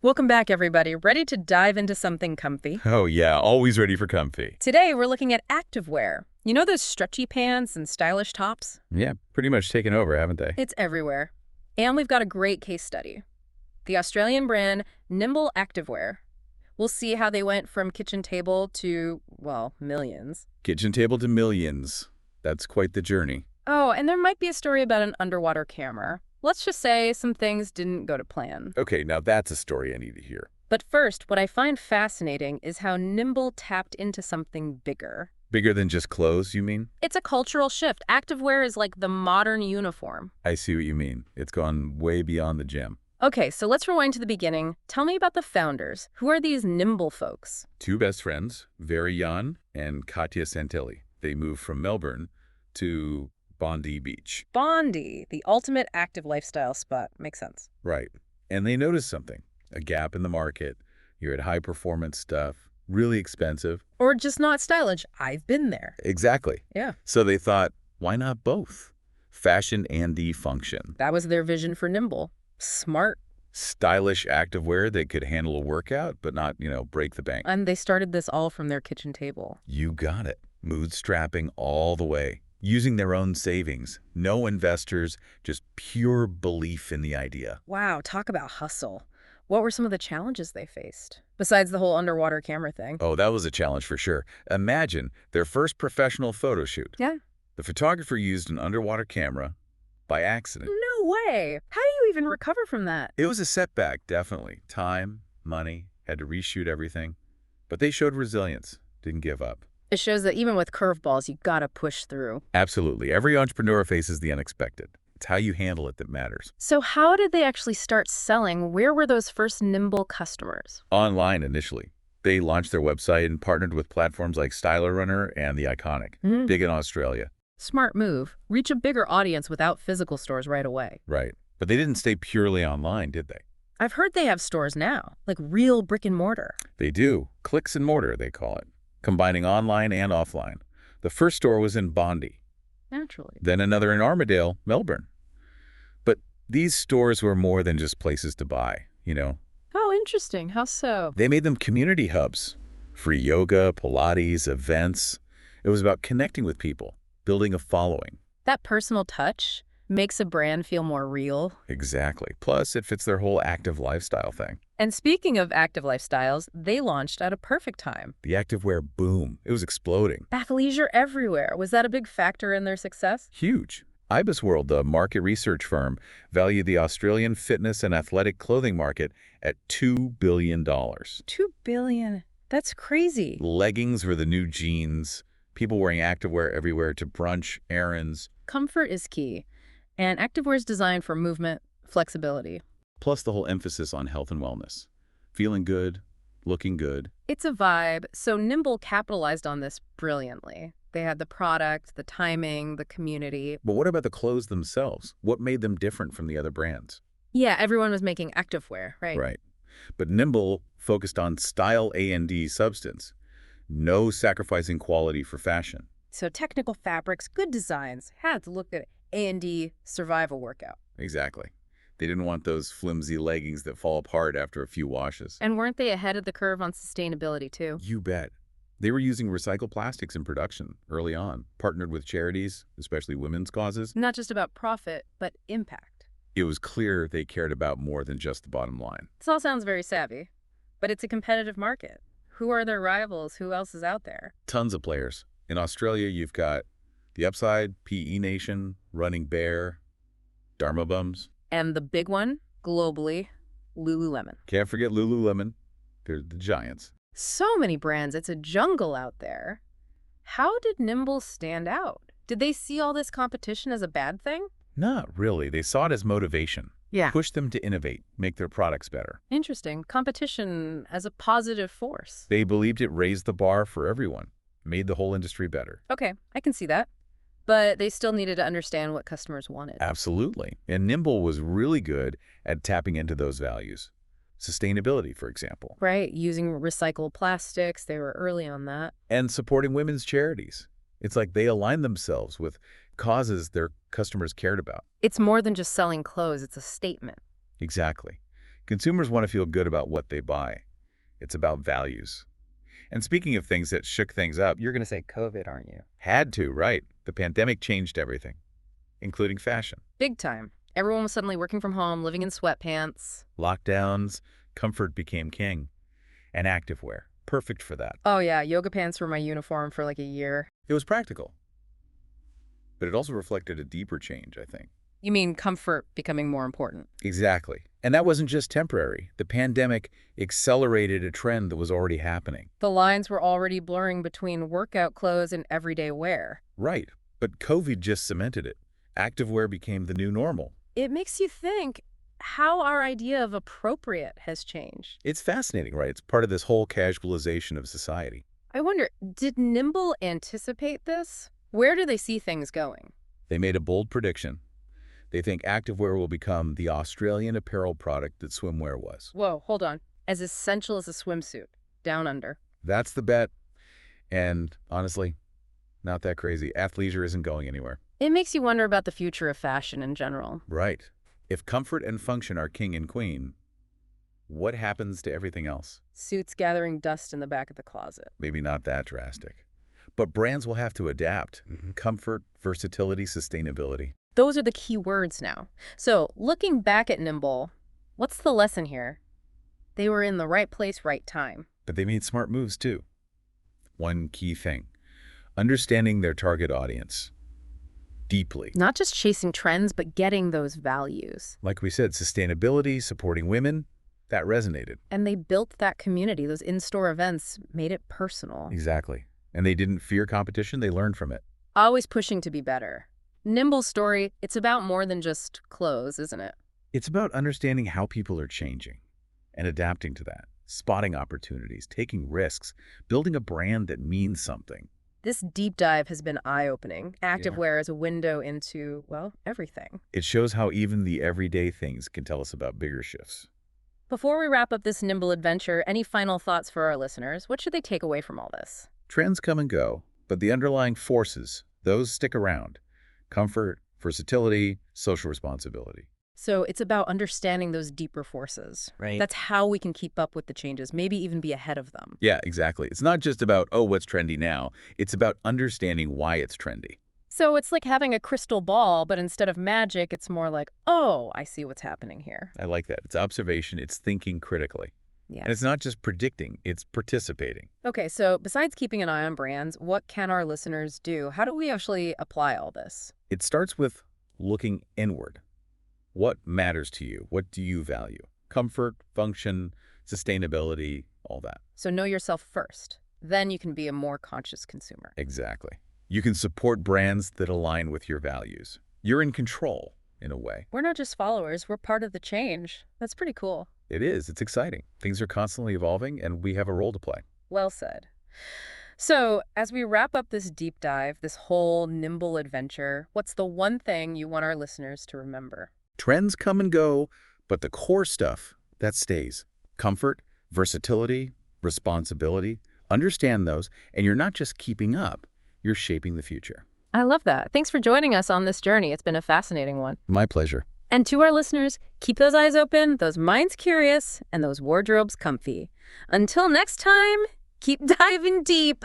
Welcome back, everybody. Ready to dive into something comfy? Oh yeah, always ready for comfy. Today, we're looking at activewear. You know those stretchy pants and stylish tops? Yeah, pretty much taken over, haven't they? It's everywhere. And we've got a great case study. The Australian brand Nimble Activewear. We'll see how they went from kitchen table to, well, millions. Kitchen table to millions. That's quite the journey. Oh, and there might be a story about an underwater camera. Let's just say some things didn't go to plan. Okay, now that's a story I need to hear. But first, what I find fascinating is how Nimble tapped into something bigger. Bigger than just clothes, you mean? It's a cultural shift. Activewear is like the modern uniform. I see what you mean. It's gone way beyond the gym. Okay, so let's rewind to the beginning. Tell me about the founders. Who are these Nimble folks? Two best friends, Very Jan and Katya Santilli. They moved from Melbourne to Bondi Beach. Bondi, the ultimate active lifestyle spot. Makes sense. Right. And they noticed something. A gap in the market. You're at high-performance stuff, really expensive. Or just not stylish. I've been there. Exactly. Yeah. So they thought, why not both? Fashion and function. That was their vision for Nimble. Smart. Stylish activewear that could handle a workout, but not, break the bank. And they started this all from their kitchen table. You got it. Mood strapping all the way. Using their own savings. No investors, just pure belief in the idea. Wow, talk about hustle. What were some of the challenges they faced? Besides the whole underwater camera thing. Oh, that was a challenge for sure. Imagine their first professional photo shoot. Yeah. The photographer used an underwater camera by accident. No way. How do you even recover from that? It was a setback, definitely. Time, money, had to reshoot everything. But they showed resilience, didn't give up. It shows that even with curveballs, you gotta push through. Absolutely. Every entrepreneur faces the unexpected. It's how you handle it that matters. So how did they actually start selling? Where were those first Nimble customers? Online initially. They launched their website and partnered with platforms like Styler Runner and The Iconic, big in Australia. Smart move. Reach a bigger audience without physical stores right away. Right. But they didn't stay purely online, did they? I've heard they have stores now, like real brick and mortar. They do. Clicks and mortar, they call it, combining online and offline. The first store was in Bondi. Naturally. Then another in Armadale, Melbourne. But these stores were more than just places to buy, Oh, interesting. How so? They made them community hubs. Free yoga, Pilates, events. It was about connecting with people, building a following. That personal touch makes a brand feel more real. Exactly. Plus, it fits their whole active lifestyle thing. And speaking of active lifestyles, they launched at a perfect time. The activewear boom. It was exploding. Athleisure everywhere. Was that a big factor in their success? Huge. Ibis World, the market research firm, valued the Australian fitness and athletic clothing market at $2 billion. $2 billion. That's crazy. Leggings were the new jeans. People wearing activewear everywhere to brunch, errands. Comfort is key. And activewear is designed for movement, flexibility. Plus the whole emphasis on health and wellness. Feeling good, looking good. It's a vibe, so Nimble capitalized on this brilliantly. They had the product, the timing, the community. But what about the clothes themselves? What made them different from the other brands? Yeah, everyone was making activewear, right? Right. But Nimble focused on style A&D substance. No sacrificing quality for fashion. So technical fabrics, good designs, had to look at A&D survival workout. Exactly. They didn't want those flimsy leggings that fall apart after a few washes. And weren't they ahead of the curve on sustainability, too? You bet. They were using recycled plastics in production early on, partnered with charities, especially women's causes. Not just about profit, but impact. It was clear they cared about more than just the bottom line. This all sounds very savvy, but it's a competitive market. Who are their rivals? Who else is out there? Tons of players. In Australia, you've got The Upside, PE Nation, Running Bear, Dharma Bums. And the big one, globally, Lululemon. Can't forget Lululemon. They're the giants. So many brands, it's a jungle out there. How did Nimble stand out? Did they see all this competition as a bad thing? Not really. They saw it as motivation. Yeah. Push them to innovate, make their products better. Interesting. Competition as a positive force. They believed it raised the bar for everyone, made the whole industry better. Okay, I can see that. But they still needed to understand what customers wanted. Absolutely. And Nimble was really good at tapping into those values. Sustainability, for example. Right, using recycled plastics. They were early on that. And supporting women's charities. It's like they aligned themselves with causes their customers cared about. It's more than just selling clothes. It's a statement. Exactly. Consumers want to feel good about what they buy. It's about values. And speaking of things that shook things up, You're going to say COVID, aren't you? had to, right? The pandemic changed everything, including fashion. Big time. Everyone was suddenly working from home, living in sweatpants. Lockdowns, comfort became king. And activewear, perfect for that. Oh yeah, yoga pants were my uniform for like a year. It was practical. But it also reflected a deeper change, I think. You mean comfort becoming more important? Exactly. And that wasn't just temporary. The pandemic accelerated a trend that was already happening. The lines were already blurring between workout clothes and everyday wear. Right. But COVID just cemented it. Activewear became the new normal. It makes you think how our idea of appropriate has changed. It's fascinating, right? It's part of this whole casualization of society. I wonder, did Nimble anticipate this? Where do they see things going? They made a bold prediction. They think activewear will become the Australian apparel product that swimwear was. Whoa, hold on. As essential as a swimsuit. Down under. That's the bet. And honestly, not that crazy. Athleisure isn't going anywhere. It makes you wonder about the future of fashion in general. Right. If comfort and function are king and queen, what happens to everything else? Suits gathering dust in the back of the closet. Maybe not that drastic. But brands will have to adapt. Comfort, versatility, sustainability. Those are the key words now. So, looking back at Nimble, what's the lesson here? They were in the right place, right time. But they made smart moves too. One key thing, understanding their target audience deeply. Not just chasing trends, but getting those values. Like we said, sustainability, supporting women, that resonated. And they built that community. Those in-store events made it personal. Exactly. And they didn't fear competition, they learned from it. Always pushing to be better. Nimble's story, it's about more than just clothes, isn't it? It's about understanding how people are changing and adapting to that, spotting opportunities, taking risks, building a brand that means something. This deep dive has been eye-opening. Activewear is a window into, well, everything. It shows how even the everyday things can tell us about bigger shifts. Before we wrap up this Nimble adventure, any final thoughts for our listeners? What should they take away from all this? Trends come and go, but the underlying forces, those stick around. Comfort, versatility, social responsibility. So it's about understanding those deeper forces. Right. That's how we can keep up with the changes, maybe even be ahead of them. Yeah, exactly. It's not just about, oh, what's trendy now. It's about understanding why it's trendy. So it's like having a crystal ball, but instead of magic, it's more like, oh, I see what's happening here. I like that. It's observation. It's thinking critically. Yeah. And it's not just predicting. It's participating. Okay, so besides keeping an eye on brands, what can our listeners do? How do we actually apply all this? It starts with looking inward. What matters to you? What do you value? Comfort, function, sustainability, all that. So know yourself first. Then you can be a more conscious consumer. Exactly. You can support brands that align with your values. You're in control, in a way. We're not just followers, we're part of the change. That's pretty cool. It is. It's exciting. Things are constantly evolving, and we have a role to play. Well said. So, as we wrap up this deep dive, this whole Nimble adventure, what's the one thing you want our listeners to remember? Trends come and go, but the core stuff, that stays. Comfort, versatility, responsibility. Understand those, and you're not just keeping up, you're shaping the future. I love that. Thanks for joining us on this journey. It's been a fascinating one. My pleasure. And to our listeners, keep those eyes open, those minds curious, and those wardrobes comfy. Until next time, keep diving deep.